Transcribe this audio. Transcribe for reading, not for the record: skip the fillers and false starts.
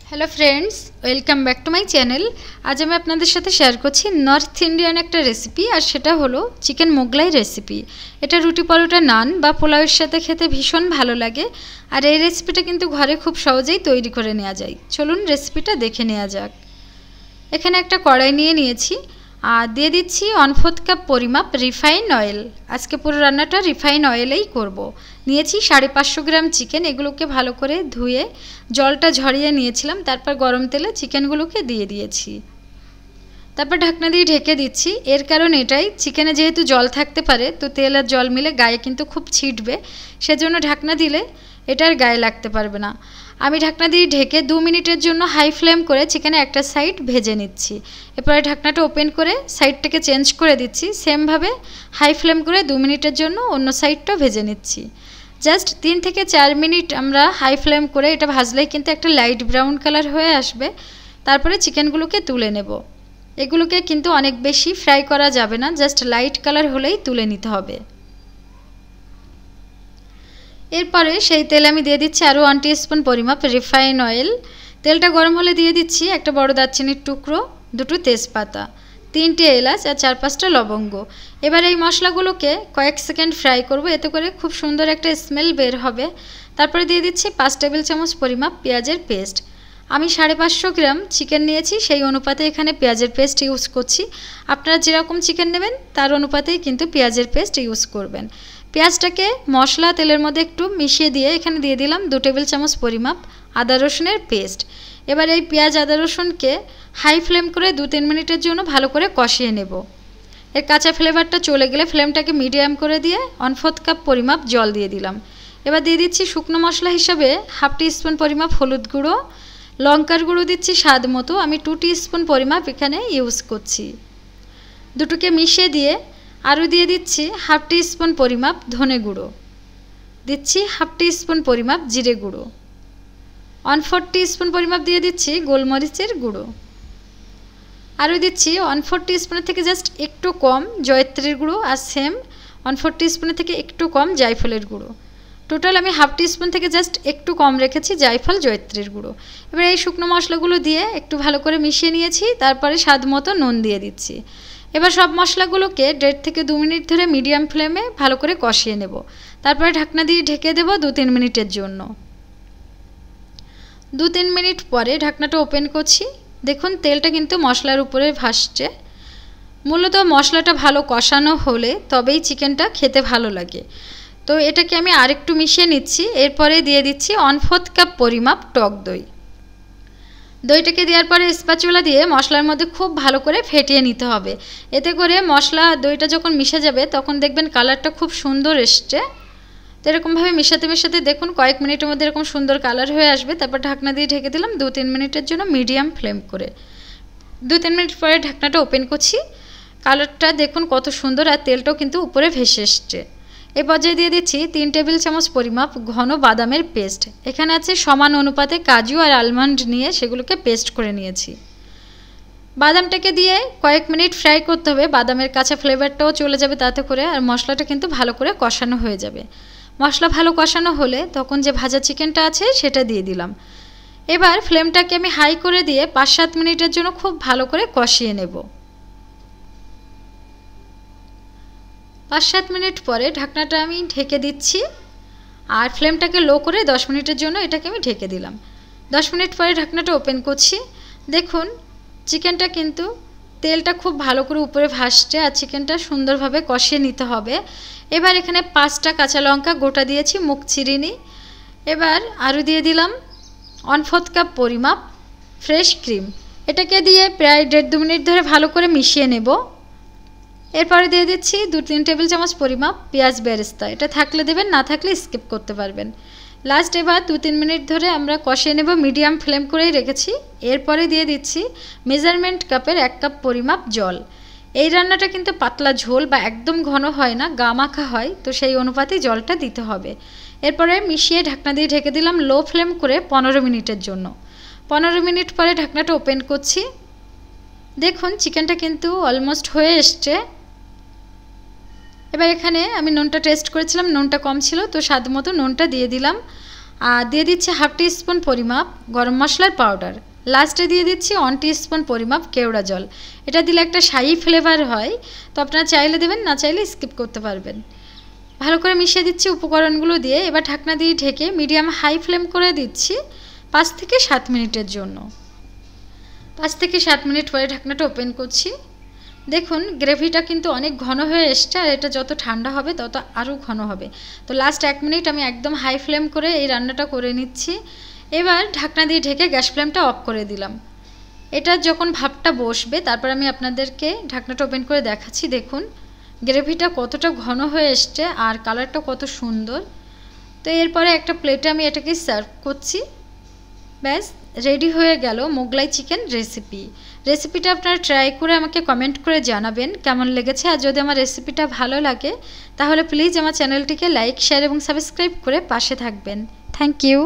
Hello friends welcome back to my channel. आज मैं आपनादेर साथे शेयर करছি नर्थ इंडियान एक रेसिपि और सेटा हलो चिकेन मोगलाई रेसिपि। এটা রুটি পরোটা নান বা পোলাওয়ের সাথে খেতে ভীষণ ভালো লাগে আর এই রেসিপিটা কিন্তু ঘরে খুব সহজেই তৈরি করে নেওয়া যায়। চলুন রেসিপিটা দেখে নেওয়া যাক। এখানে একটা কড়াই নিয়ে নিয়েছি আর দিয়ে দিচ্ছি 1/4 কাপ পরিমাপ রিফাইন অয়েল। আজকে পুরো রান্নাটা রিফাইন অয়েলেই করব। নিয়েছি 550 গ্রাম চিকেন, এগুলোকে ভালো করে ধুয়ে জলটা ঝরিয়ে নিয়েছিলাম, তারপর গরম তেলে চিকেনগুলোকে দিয়ে দিয়েছি। তারপর ঢাকনা দিয়ে ঢেকে দিচ্ছি। এর কারণ এটাই, চিকেনে যেহেতু জল থাকতে পারে তো তেল আর জল মিলে গায়ে কিন্তু খুব ছিটবে, সেজন্য ঢাকনা দিলে এটার গায়ে লাগতে পারবে না। আমি ঢাকনা দিয়ে ঢেকে 2 মিনিটের জন্য হাই ফ্লেম করে চিকেনে একটা সাইড ভেজে নিচ্ছি। এরপরে ঢাকনাটা ওপেন করে সাইডটাকে চেঞ্জ করে দিচ্ছি। সেমভাবে হাই ফ্লেম করে 2 মিনিটের জন্য অন্য সাইডটাও ভেজে নিচ্ছি। জাস্ট 3 থেকে 4 মিনিট আমরা হাই ফ্লেম করে এটা ভাজলেই কিন্তু একটা লাইট ব্রাউন কালার হয়ে আসবে। তারপরে চিকেনগুলোকে তুলে নেব। এগুলোকে কিন্তু অনেক বেশি ফ্রাই করা যাবে না, জাস্ট লাইট কালার হলেই তুলে নিতে হবে। এরপরে সেই তেলে আমি দিয়ে দিচ্ছি আরও 1 টিস্পুন পরিমাপ রিফাইন অয়েল। তেলটা গরম হলে দিয়ে দিচ্ছি একটা বড় দারচিনির টুকরো, 2টো তেজপাতা, 3টে এলাচ আর 4-5টা লবঙ্গ। এবার এই মশলাগুলোকে কয়েক সেকেন্ড ফ্রাই করব, এতে করে খুব সুন্দর একটা স্মেল বের হবে। তারপরে দিয়ে দিচ্ছি 5 টেবিল চামচ পরিমাপ পেঁয়াজের পেস্ট। আমি 550 গ্রাম চিকেন নিয়েছি, সেই অনুপাতে এখানে পেঁয়াজের পেস্ট ইউজ করছি। আপনারা যেরকম চিকেন নেবেন তার অনুপাতেই কিন্তু পেঁয়াজের পেস্ট ইউজ করবেন। পেঁয়াজটাকে মশলা তেলের মধ্যে একটু মিশিয়ে দিয়ে এখানে দিয়ে দিলাম 2 টেবিল চামচ পরিমাপ আদা রসুনের পেস্ট। এবার এই পেঁয়াজ আদা রসুনকে হাই ফ্লেম করে 2-3 মিনিটের জন্য ভালো করে কষিয়ে নেব। এর কাঁচা ফ্লেভারটা চলে গেলে ফ্লেমটাকে মিডিয়াম করে দিয়ে 1/4 কাপ পরিমাপ জল দিয়ে দিলাম। এবার দিয়ে দিচ্ছি শুকনো মশলা হিসাবে 1/2 টিস্পুন পরিমাপ হলুদ গুঁড়ো, লঙ্কার গুঁড়ো দিচ্ছি স্বাদ মতো, আমি 2 টিস্পুন পরিমাপ এখানে ইউজ করছি। দুটোকে মিশিয়ে দিয়ে আরও দিয়ে দিচ্ছি 1/2 টিস্পুন পরিমাপ ধনে গুঁড়ো, দিচ্ছি 1/2 টিস্পুন পরিমাপ জিরে গুঁড়ো, 1/4 টিস্পুন পরিমাপ দিয়ে দিচ্ছি গোলমরিচের গুঁড়ো, আরও দিচ্ছি 1/4 টিস্পুনের থেকে জাস্ট একটু কম জয়িত্রীর গুঁড়ো, আর সেম 1/4 টিস্পুনের থেকে একটু কম জায়ফলের গুঁড়ো। টোটাল আমি 1/2 টিস্পুন থেকে জাস্ট একটু কম রেখেছি জায়ফল জয়িত্রীর গুঁড়ো। এবার এই শুকনো মশলাগুলো দিয়ে একটু ভালো করে মিশিয়ে নিয়েছি, তারপরে স্বাদ মতো নুন দিয়ে দিচ্ছি। এবার সব মশলাগুলোকে 1.5 থেকে 2 মিনিট ধরে মিডিয়াম ফ্লেমে ভালো করে কষিয়ে নেব। তারপরে ঢাকনা দিয়ে ঢেকে দেব 2-3 মিনিটের জন্য। 2-3 মিনিট পরে ঢাকনাটা ওপেন করছি। দেখুন তেলটা কিন্তু মশলার উপরে ভাসছে। মূলত মশলাটা ভালো কষানো হলে তবেই চিকেনটা খেতে ভালো লাগে। তো এটাকে আমি আরেকটু মিশিয়ে নিচ্ছি। এরপরে দিয়ে দিচ্ছি 1/4 কাপ পরিমাপ টক দই। দইটাকে দেওয়ার পরে স্প্যাচুলা দিয়ে মশলার মধ্যে খুব ভালো করে ফেটিয়ে নিতে হবে। এতে করে মশলা দইটা যখন মিশে যাবে তখন দেখবেন কালারটা খুব সুন্দর এসছে। তো এরকমভাবে মেশাতে মেশাতে দেখুন কয়েক মিনিটের মধ্যে এরকম সুন্দর কালার হয়ে আসবে। তারপর ঢাকনা দিয়ে ঢেকে দিলাম 2-3 মিনিটের জন্য মিডিয়াম ফ্লেম করে। 2-3 মিনিট পরে ঢাকনাটা ওপেন করছি। কালারটা দেখুন কত সুন্দর, আর তেলটাও কিন্তু উপরে ভেসে এসছে। এই পর্যায়ে দিয়ে দিচ্ছি 3 টেবিল চামচ পরিমাপ ঘন বাদামের পেস্ট। এখানে আছে সমান অনুপাতে কাজু আর আলমন্ড নিয়ে সেগুলোকে পেস্ট করে নিয়েছি। বাদামটাকে দিয়ে কয়েক মিনিট ফ্রাই করতে হবে, বাদামের কাঁচা ফ্লেভারটাও চলে যাবে তাতে করে, আর মশলাটা কিন্তু ভালো করে কষানো হয়ে যাবে। মশলা ভালো কষানো হলে তখন যে ভাজা চিকেনটা আছে সেটা দিয়ে দিলাম। এবার ফ্লেমটাকে আমি হাই করে দিয়ে 5-7 মিনিটের জন্য খুব ভালো করে কষিয়ে নেব। 5-7 মিনিট পরে ঢাকনাটা আমি ঢেকে দিচ্ছি আর ফ্লেমটাকে লো করে 10 মিনিটের জন্য এটাকে আমি ঢেকে দিলাম। 10 মিনিট পরে ঢাকনাটা ওপেন করছি। দেখুন চিকেনটা কিন্তু তেলটা খুব ভালো করে উপরে ভাসছে আর চিকেনটা সুন্দরভাবে কষিয়ে নিতে হবে। এবার এখানে 5টা কাঁচা লঙ্কা গোটা দিয়েছি, মুখ চিরিনি। এবার আরও দিয়ে দিলাম 1/4 কাপ পরিমাপ ফ্রেশ ক্রিম। এটাকে দিয়ে প্রায় 1.5-2 মিনিট ধরে ভালো করে মিশিয়ে নেব। এরপরে দিয়ে দিচ্ছি 2-3 টেবিল চামচ পরিমাপ পেঁয়াজ বেরেস্তা। এটা থাকলে দেবেন, না থাকলে স্কিপ করতে পারবেন। লাস্ট এবার 2-3 মিনিট ধরে আমরা কষিয়ে নেব, মিডিয়াম ফ্লেম করেই রেখেছি। এরপরে দিয়ে দিচ্ছি মেজারমেন্ট কাপের 1 কাপ পরিমাপ জল। এই রান্নাটা কিন্তু পাতলা ঝোল বা একদম ঘন হয় না, গা মাখা হয়, তো সেই অনুপাতেই জলটা দিতে হবে। এরপরে মিশিয়ে ঢাকনা দিয়ে ঢেকে দিলাম লো ফ্লেম করে 15 মিনিটের জন্য। 15 মিনিট পরে ঢাকনাটা ওপেন করছি। দেখুন চিকেনটা কিন্তু অলমোস্ট হয়ে এসছে। এবার এখানে আমি নুনটা টেস্ট করেছিলাম, নুনটা কম ছিল, তো স্বাদ মতো নুনটা দিয়ে দিলাম। আর দিয়ে দিচ্ছি 1/2 টিস্পুন পরিমাপ গরম মশলার পাউডার। লাস্টে দিয়ে দিচ্ছি 1 টিস্পুন পরিমাপ কেওড়া জল। এটা দিলে একটা শাহি ফ্লেভার হয়, তো আপনারা চাইলে দেবেন, না চাইলে স্কিপ করতে পারবেন। ভালো করে মিশিয়ে দিচ্ছি উপকরণগুলো দিয়ে। এবার ঢাকনা দিয়ে ঢেকে মিডিয়াম হাই ফ্লেম করে দিচ্ছি 5 থেকে 7 মিনিটের জন্য। 5 থেকে 7 মিনিট পরে ঢাকনাটা ওপেন করছি। দেখুন গ্রেভিটা কিন্তু অনেক ঘন হয়ে এসছে, আর এটা যত ঠান্ডা হবে তত আরও ঘন হবে। তো লাস্ট 1 মিনিট আমি একদম হাই ফ্লেম করে এই রান্নাটা করে নিচ্ছি। এবার ঢাকনা দিয়ে ঢেকে গ্যাস ফ্লেমটা অফ করে দিলাম। এটা যখন ভাপটা বসবে তারপর আমি আপনাদেরকে ঢাকনাটা ওপেন করে দেখাচ্ছি। দেখুন গ্রেভিটা কতটা ঘন হয়ে এসছে আর কালারটা কত সুন্দর। তো এরপরে একটা প্লেটে আমি এটাকে সার্ভ করছি। ব্যাস রেডি হয়ে গেল মোগলাই চিকেন রেসিপিটা আপনারা ট্রাই করে আমাকে কমেন্ট করে জানাবেন কেমন লেগেছে। আর যদি আমার রেসিপিটা ভালো লাগে তাহলে প্লিজ আমার চ্যানেলটিকে লাইক, শেয়ার এবং সাবস্ক্রাইব করে পাশে থাকবেন। Thank you.